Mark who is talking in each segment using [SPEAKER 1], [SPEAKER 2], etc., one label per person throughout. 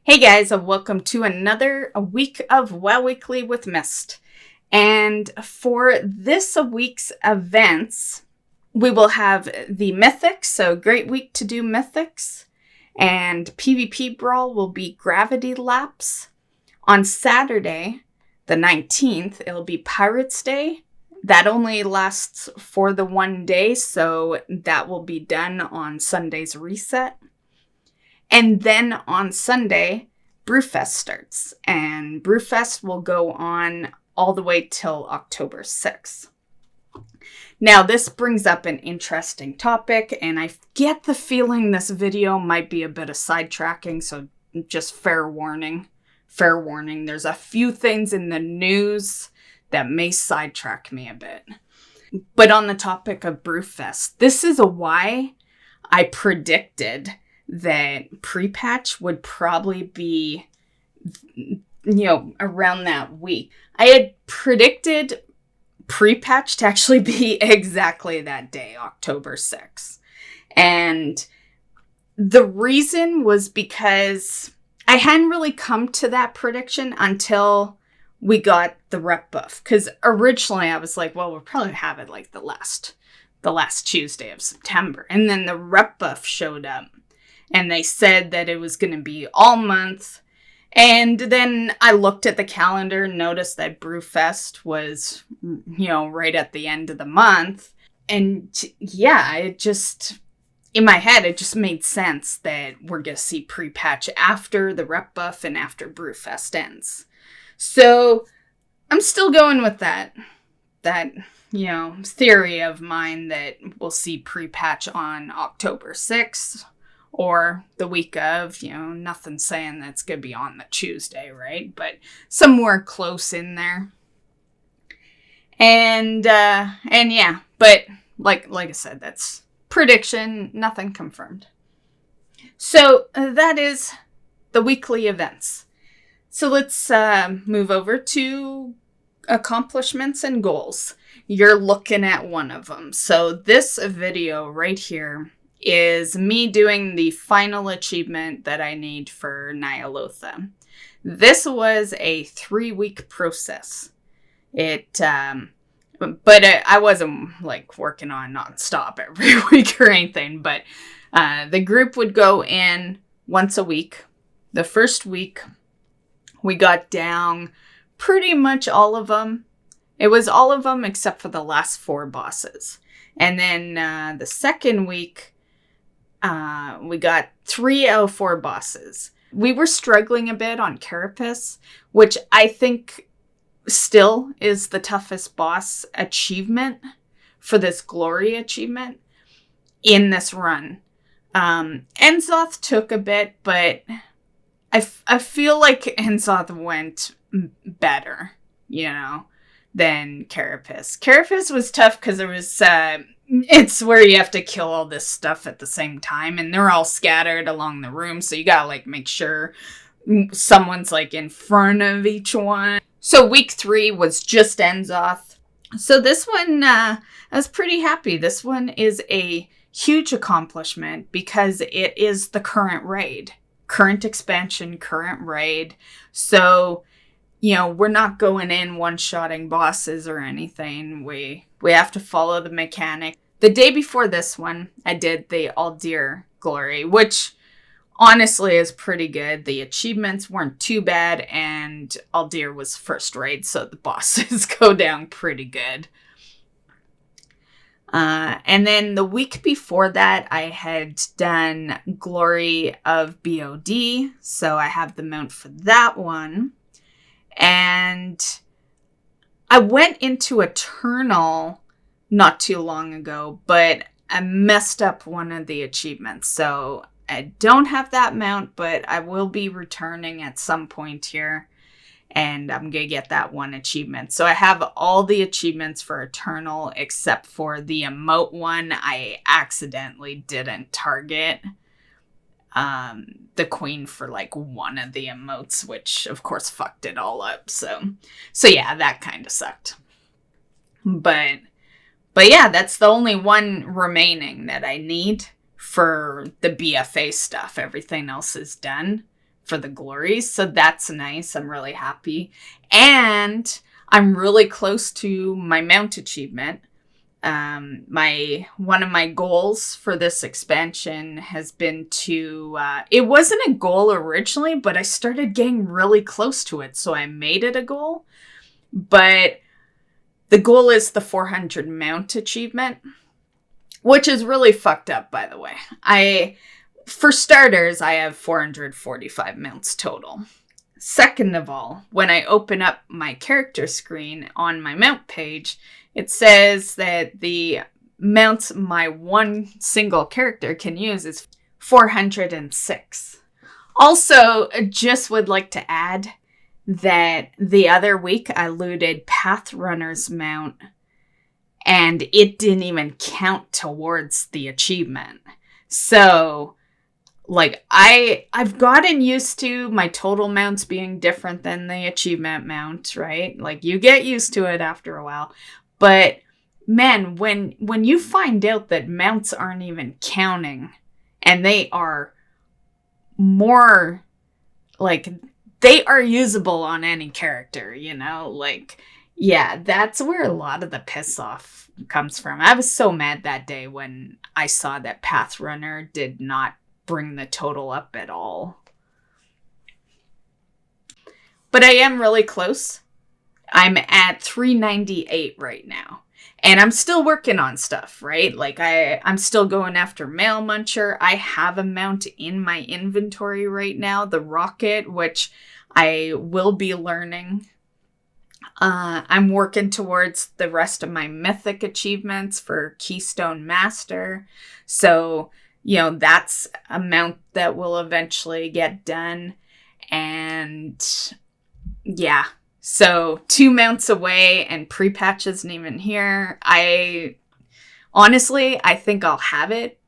[SPEAKER 1] Hey guys, and welcome to another week of WoW Weekly with Myst. And for this week's events, we will have the Mythics, so great week to do Mythics. And PvP Brawl will be Gravity Laps. On Saturday, the 19th, it'll be Pirates Day. That only lasts for the one day, so that will be done on Sunday's reset. And then on Sunday, Brewfest starts. And Brewfest will go on all the way till October 6th. Now, this brings up an interesting topic, and I get the feeling this video might be a bit of sidetracking, so just fair warning. Fair warning, there's a few things in the news that may sidetrack me a bit. But on the topic of Brewfest, this is why I predicted that pre-patch would probably be, around that week. I had predicted pre-patch to actually be exactly that day, October 6th. And the reason was because I hadn't really come to that prediction until we got the rep buff. Because originally I was like, well, we'll probably have it like the last Tuesday of September. And then the rep buff showed up. And they said that it was going to be all month. And then I looked at the calendar and noticed that Brewfest was, right at the end of the month. And yeah, in my head, it just made sense that we're going to see pre-patch after the rep buff and after Brewfest ends. So I'm still going with that theory of mine that we'll see pre-patch on October 6th. Or the week of, nothing saying that's going to be on the Tuesday, right? But somewhere close in there. And yeah, but like I said, that's prediction, nothing confirmed. So that is the weekly events. So let's move over to accomplishments and goals. You're looking at one of them. So this video right here is me doing the final achievement that I need for Nyalotha. This was a 3-week process. I wasn't working on nonstop every week or anything, but the group would go in once a week. The first week, we got down pretty much all of them. It was all of them except for the last 4 bosses. And then the second week, we got 3 out of 4 bosses. We were struggling a bit on Carapace, which I think still is the toughest boss achievement for this glory achievement in this run. Enzoth took a bit, but I feel like Enzoth went better, than Carapace. Carapace was tough because there was... it's where you have to kill all this stuff at the same time, and they're all scattered along the room, so you gotta make sure someone's in front of each one. So week 3 was just Enzoth. So this one, I was pretty happy. This one is a huge accomplishment because it is the current raid. Current expansion, current raid. So, we're not going in one-shotting bosses or anything. We have to follow the mechanic. The day before this one, I did the Aldir Glory, which honestly is pretty good. The achievements weren't too bad, and Aldir was first raid, so the bosses go down pretty good. And then the week before that, I had done Glory of BOD, so I have the mount for that one. And I went into Eternal not too long ago, but I messed up one of the achievements. So I don't have that mount, but I will be returning at some point here. And I'm going to get that one achievement. So I have all the achievements for Eternal except for the emote one. I accidentally didn't target the queen for one of the emotes, which of course fucked it all up. So yeah, that kind of sucked. But yeah, that's the only one remaining that I need for the BFA stuff. Everything else is done. for the glories. So that's nice. I'm really happy. And I'm really close to my mount achievement. One of my goals for this expansion has been to, it wasn't a goal originally, but I started getting really close to it. So I made it a goal, but the goal is the 400 mount achievement, which is really fucked up, by the way. For starters, I have 445 mounts total. Second of all, when I open up my character screen on my mount page, it says that the mounts my one single character can use is 406. Also, just would like to add that the other week I looted Pathrunner's mount and it didn't even count towards the achievement. So, like, I've gotten used to my total mounts being different than the achievement mount, right? Like, you get used to it after a while. But, man, when you find out that mounts aren't even counting, and they are more, like, they are usable on any character, you know? Like, yeah, that's where a lot of the piss off comes from. I was so mad that day when I saw that Pathrunner did not bring the total up at all. But I am really close. I'm at 398 right now. And I'm still working on stuff, right? Like, I'm still going after Mail Muncher. I have a mount in my inventory right now, the Rocket, which I will be learning. I'm working towards the rest of my mythic achievements for Keystone Master. So, you know, that's a mount that will eventually get done. And yeah. So 2 mounts away and pre-patch isn't even here. Honestly, I think I'll have it.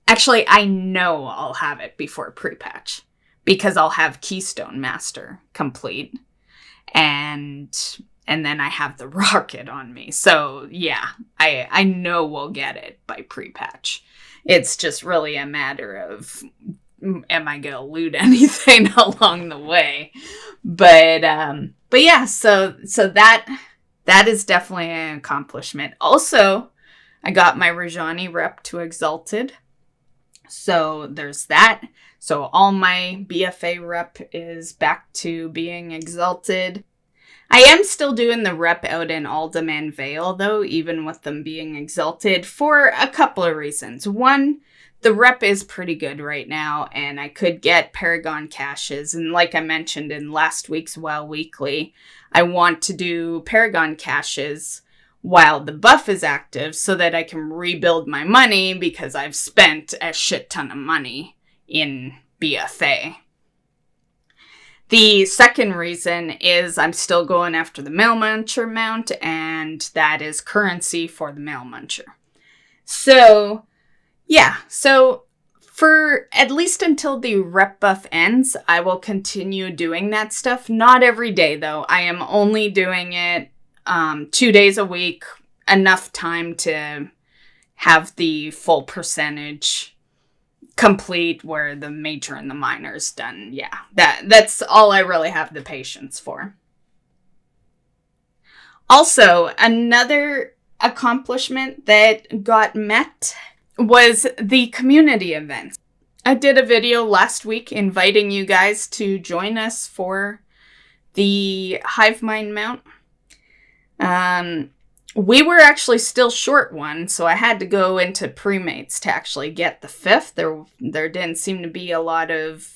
[SPEAKER 1] Actually, I know I'll have it before pre-patch because I'll have Keystone Master complete. And then I have the Rocket on me. So yeah, I know we'll get it by pre-patch. It's just really a matter of, am I going to loot anything along the way? But yeah, so that is definitely an accomplishment. Also, I got my Rajani rep to Exalted. So there's that. So all my BFA rep is back to being Exalted. I am still doing the rep out in Alderman Vale, though, even with them being Exalted, for a couple of reasons. One, the rep is pretty good right now, and I could get Paragon caches. And like I mentioned in last week's WoW Weekly, I want to do Paragon caches while the buff is active so that I can rebuild my money because I've spent a shit ton of money in BFA. The second reason is I'm still going after the Mail Muncher mount, and that is currency for the Mail Muncher. So, yeah. So, for at least until the rep buff ends, I will continue doing that stuff. Not every day, though. I am only doing it 2 days a week, enough time to have the full percentage complete where the major and the minor is done. Yeah, that's all I really have the patience for. Also, another accomplishment that got met was the community events. I did a video last week inviting you guys to join us for the Hivemind mount. We were actually still short one, so I had to go into premates to actually get the 5th. There didn't seem to be a lot of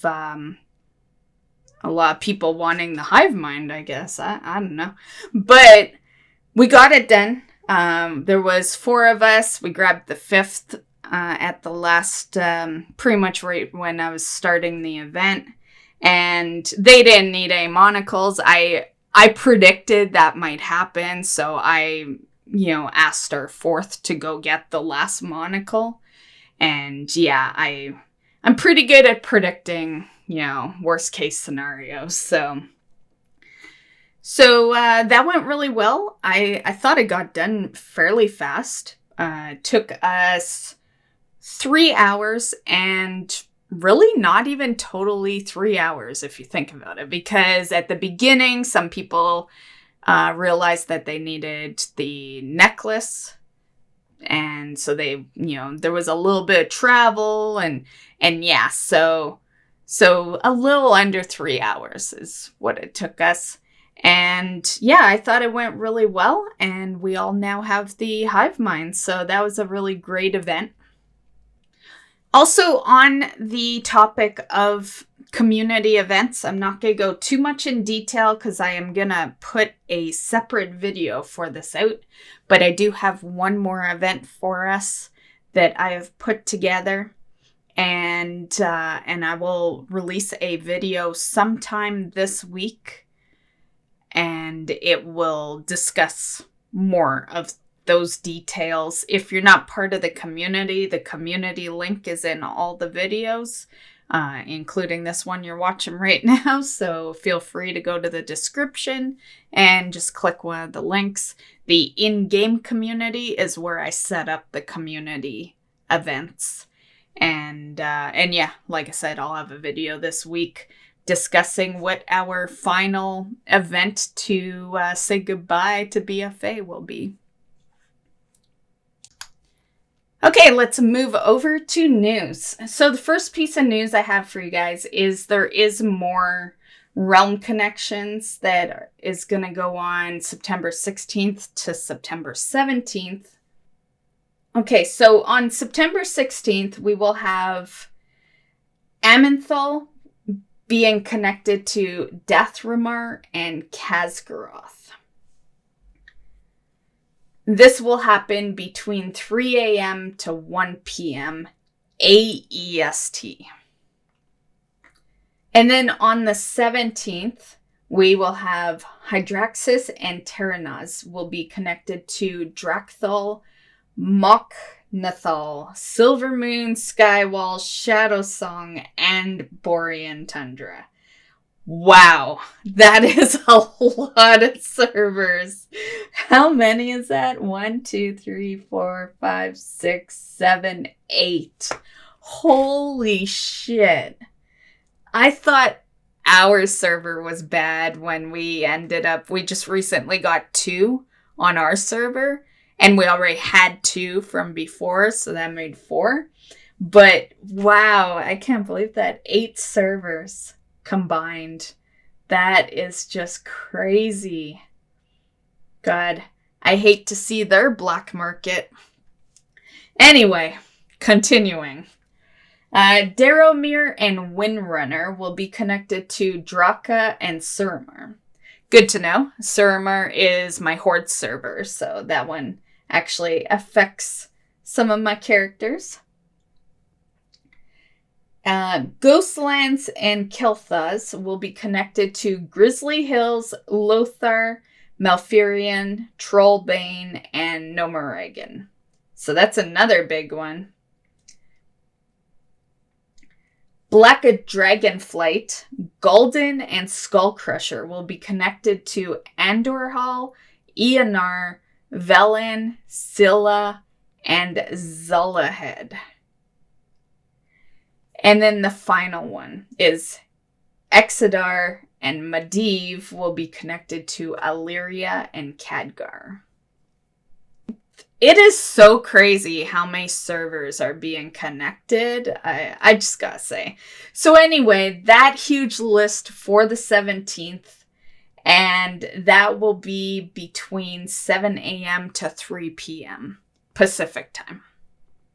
[SPEAKER 1] people wanting the Hivemind, I guess. I don't know. But we got it done. There was 4 of us. We grabbed the 5th at the last, pretty much right when I was starting the event. And they didn't need any monocles. I predicted that might happen, so I asked our 4th to go get the last monocle. And yeah, I'm pretty good at predicting, worst case scenarios. So that went really well. I thought it got done fairly fast. It took us 3 hours and really not even totally 3 hours if you think about it, because at the beginning, some people realized that they needed the necklace. And so they, there was a little bit of travel and yeah, so a little under 3 hours is what it took us. And yeah, I thought it went really well, and we all now have the hive mind. So that was a really great event. Also, on the topic of community events, I'm not going to go too much in detail because I am going to put a separate video for this out. But I do have one more event for us that I have put together. And I will release a video sometime this week. And it will discuss more of those details. If you're not part of the community link is in all the videos, including this one you're watching right now. So feel free to go to the description and just click one of the links. The in-game community is where I set up the community events. And yeah, like I said, I'll have a video this week discussing what our final event to say goodbye to BFA will be. Okay, let's move over to news. So the first piece of news I have for you guys is there is more Realm Connections that is going to go on September 16th to September 17th. Okay, so on September 16th, we will have Amenthal being connected to Deathramar and Khazgaroth. This will happen between 3 a.m. to 1 p.m. AEST. And then on the 17th, we will have Hydraxis and Terranaz will be connected to Drakthal, Moknathal, Silvermoon, Skywall, Shadowsong, and Borean Tundra. Wow, that is a lot of servers. How many is that? 1, 2, 3, 4, 5, 6, 7, 8. Holy shit. I thought our server was bad when we just recently got 2 on our server. And we already had 2 from before, so that made 4. But wow, I can't believe that 8 servers combined. That is just crazy. God, I hate to see their black market. Anyway, continuing. Daromir and Windrunner will be connected to Draka and Suramar. Good to know. Suramar is my Horde server, so that one actually affects some of my characters. Ghostlands and Kilthaz will be connected to Grizzly Hills, Lothar, Malfurion, Trollbane, and Nomoragan. So that's another big one. Black Dragonflight, Gul'dan, and Skullcrusher will be connected to Andorhal, Eonar, Velen, Scylla, and Zulahed. And then the final one is Exodar and Medivh will be connected to Illyria and Khadgar. It is so crazy how many servers are being connected. I just gotta say. So anyway, that huge list for the 17th. And that will be between 7 a.m. to 3 p.m. Pacific time.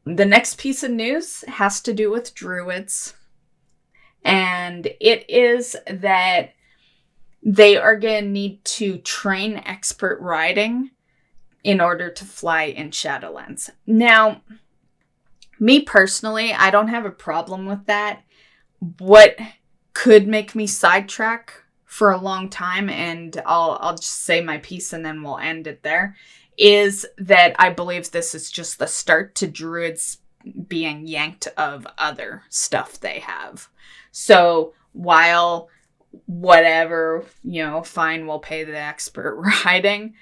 [SPEAKER 1] The next piece of news has to do with druids. And it is that they are going to need to train expert riding in order to fly in Shadowlands. Now, me personally, I don't have a problem with that. What could make me sidetrack for a long time, and I'll just say my piece and then we'll end it there, is that I believe this is just the start to druids being yanked of other stuff they have. So while whatever, fine, we'll pay the expert riding,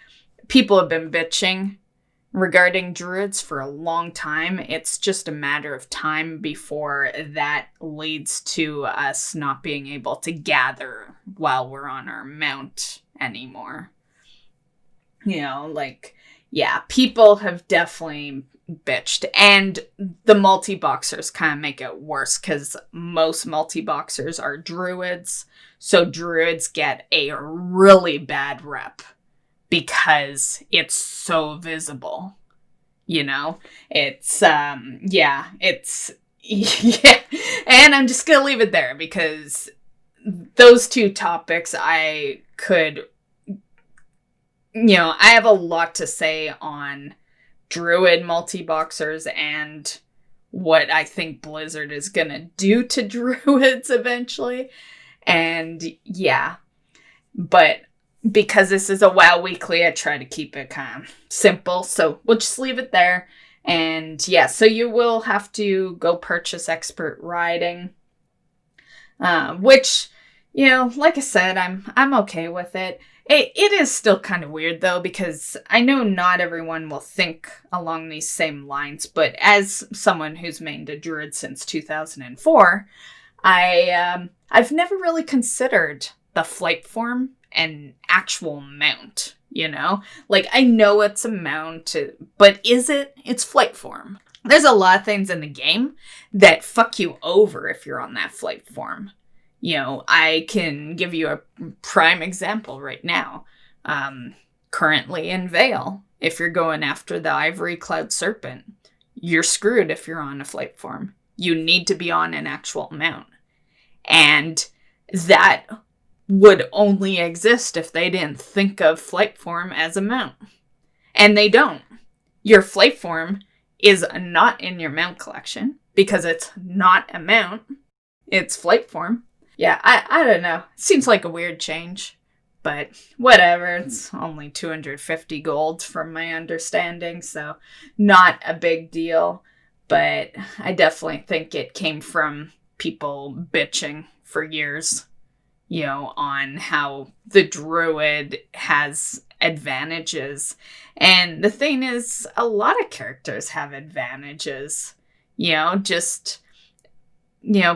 [SPEAKER 1] people have been bitching regarding druids for a long time. It's just a matter of time before that leads to us not being able to gather while we're on our mount anymore. People have definitely bitched. And the multi-boxers kind of make it worse because most multi-boxers are druids. So druids get a really bad rep because it's so visible. It's, yeah. And I'm just going to leave it there because those two topics I have a lot to say on druid multi-boxers and what I think Blizzard is going to do to druids eventually. And yeah, but because this is a WoW Weekly, I try to keep it kind of simple. So we'll just leave it there. And yeah, so you will have to go purchase Expert Riding, which, like I said, I'm okay with it. It is still kind of weird, though, because I know not everyone will think along these same lines, but as someone who's mained a druid since 2004, I've never really considered the flight form an actual mount, Like, I know it's a mount, but is it? It's flight form. There's a lot of things in the game that fuck you over if you're on that flight form. I can give you a prime example right now. Currently in Vale, if you're going after the Ivory Cloud Serpent, you're screwed if you're on a flight form. You need to be on an actual mount. And that would only exist if they didn't think of flight form as a mount. And they don't. Your flight form is not in your mount collection because it's not a mount. It's flight form. Yeah, I don't know. Seems like a weird change, but whatever. It's only 250 gold from my understanding, so not a big deal. But I definitely think it came from people bitching for years, on how the druid has advantages. And the thing is, a lot of characters have advantages,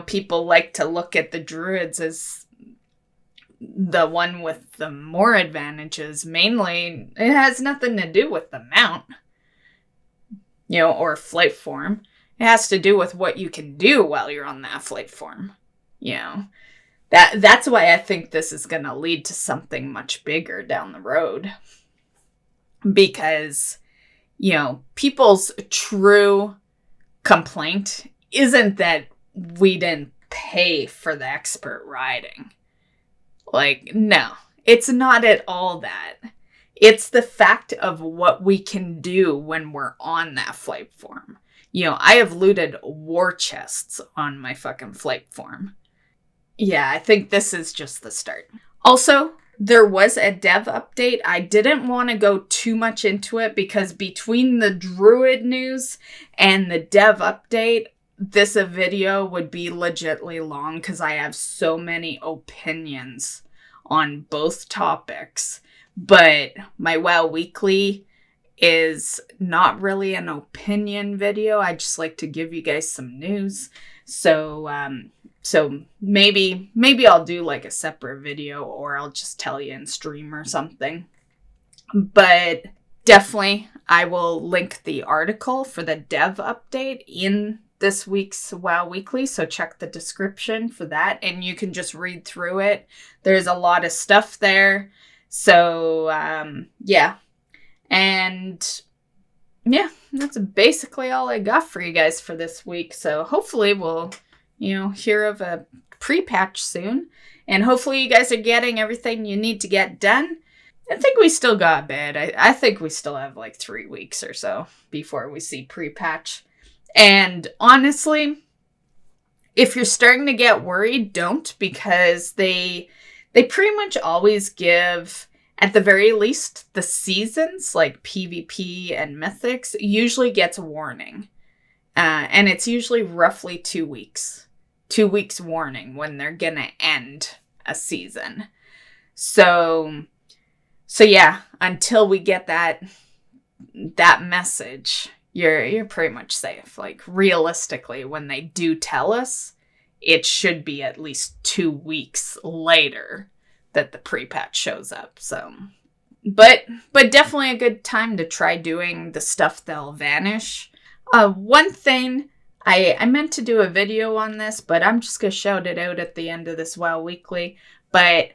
[SPEAKER 1] people like to look at the druids as the one with the more advantages. Mainly, it has nothing to do with the mount, or flight form. It has to do with what you can do while you're on that flight form. That's why I think this is going to lead to something much bigger down the road. Because, people's true complaint isn't that we didn't pay for the expert riding. Like, no, it's not at all that. It's the fact of what we can do when we're on that flight form. I have looted war chests on my fucking flight form. Yeah, I think this is just the start. Also, there was a dev update. I didn't want to go too much into it because between the druid news and the dev update, this video would be legitly long because I have so many opinions on both topics. But my WoW Weekly is not really an opinion video. I just like to give you guys some news. So maybe I'll do like a separate video, or I'll just tell you in stream or something. But definitely, I will link the article for the dev update in this week's WoW Weekly, so check the description for that, and you can just read through it. There's a lot of stuff there. So, yeah. And, yeah, that's basically all I got for you guys for this week. So, hopefully we'll, hear of a pre-patch soon. And hopefully you guys are getting everything you need to get done. I think we still got a bit. I think we still have like 3 weeks or so before we see pre-patch. And honestly, if you're starting to get worried, don't, because they pretty much always give, at the very least, the seasons, like PvP and Mythics, usually gets a warning. And it's usually roughly 2 weeks. 2 weeks warning when they're gonna end a season. So yeah, until we get that that message, you're pretty much safe. Like, realistically, when they do tell us, it should be at least 2 weeks later that the pre-patch shows up. So, but definitely a good time to try doing the stuff that'll vanish. One thing, I meant to do a video on this, but I'm just going to shout it out at the end of this WoW Weekly. But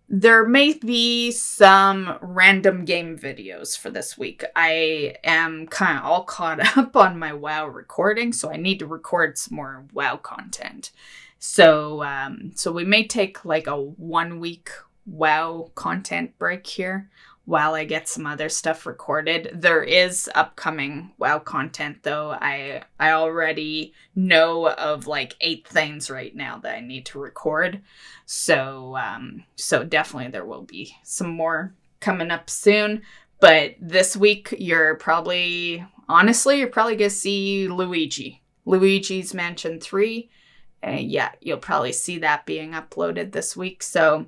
[SPEAKER 1] there may be some random game videos for this week. I am kind of all caught up on my WoW recording, so I need to record some more WoW content. So we may take like a 1 week WoW content break here while I get some other stuff recorded. There is upcoming WoW content, though. I already know of like 8 things right now that I need to record. So definitely there will be some more coming up soon. But this week, you're probably going to see Luigi's Mansion 3. Yeah, you'll probably see that being uploaded this week. So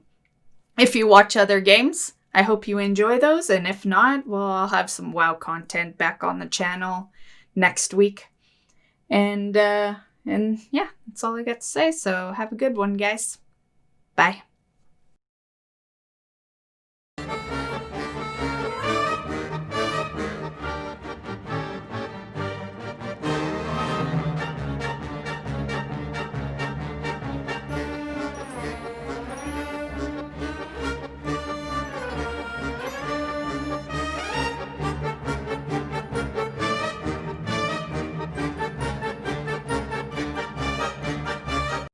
[SPEAKER 1] if you watch other games, I hope you enjoy those. And if not, well, I'll have some WoW content back on the channel next week. And yeah, that's all I got to say. So have a good one, guys. Bye.